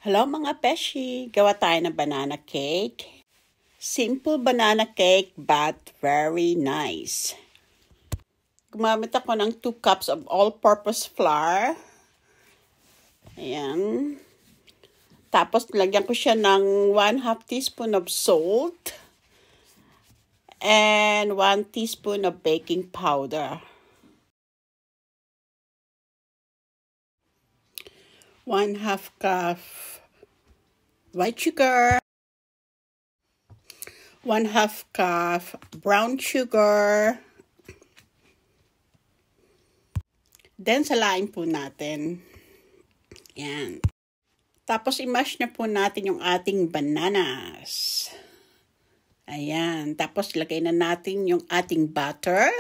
Hello mga beshi! Gawa tayo ng banana cake. Simple banana cake but very nice. Gumamit ako ng 2 cups of all-purpose flour. Ayan. Tapos lagyan ko siya ng 1/2 teaspoon of salt. And 1 teaspoon of baking powder. 1/2 cup white sugar, 1/2 cup brown sugar. Then, salain po natin. Yan. Tapos, i-mash na po natin yung ating bananas. Ayan. Tapos, lagay na natin yung ating butter.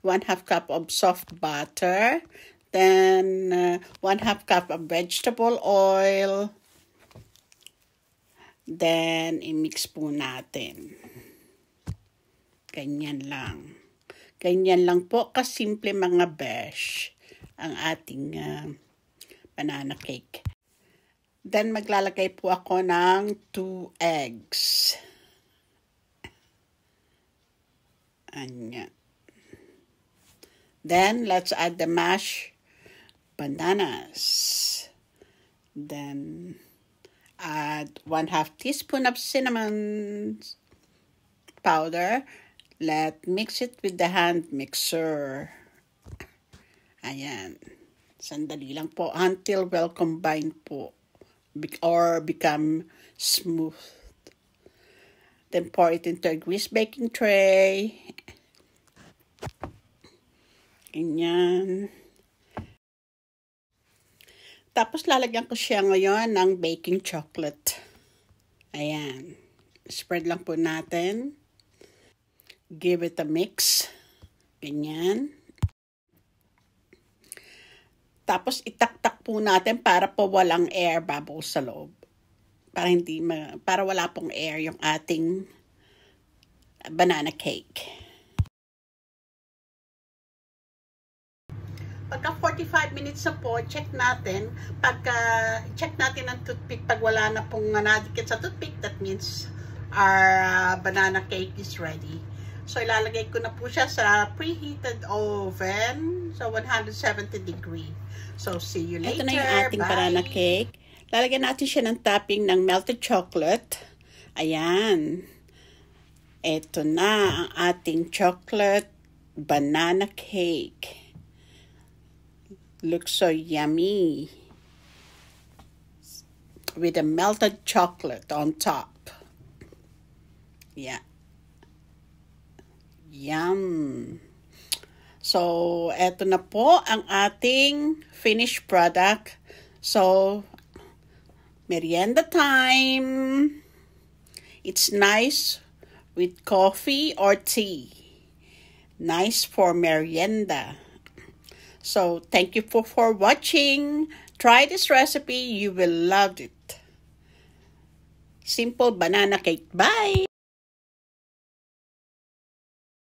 1/2 cup of soft butter. Then, 1/2 cup of vegetable oil. Then, i-mix po natin. Ganyan lang. Ganyan lang po kasimple mga besh ang ating banana cake. Then, maglalagay po ako ng 2 eggs. Ayan. Then, let's add the mashed bananas. Then, add 1/2 teaspoon of cinnamon powder. Let's mix it with the hand mixer. Ayan. Sandali lang po until well combined po or become smooth. Then pour it into a greased baking tray. Ganyan. Tapos, lalagyan ko siya ngayon ng baking chocolate. Ayan. Spread lang po natin. Give it a mix. Ganyan. Tapos, itaktak po natin para po walang air bubbles sa loob. Para wala pong air yung ating banana cake. Pagka 45 minutes na po, check natin. Check natin ang toothpick. Pag wala na pong nadikit sa toothpick, that means our banana cake is ready. So, ilalagay ko na po siya sa preheated oven sa 170 degree. So, see you later. Ito na yung ating banana cake. Lalagyan natin siya ng topping ng melted chocolate. Ayan. Ito na ang ating chocolate banana cake. Looks so yummy. With a melted chocolate on top. Yeah. Yum. So, eto na po ang ating finished product. So, merienda time. It's nice with coffee or tea. Nice for merienda. So, thank you for watching. Try this recipe. You will love it. Simple banana cake. Bye!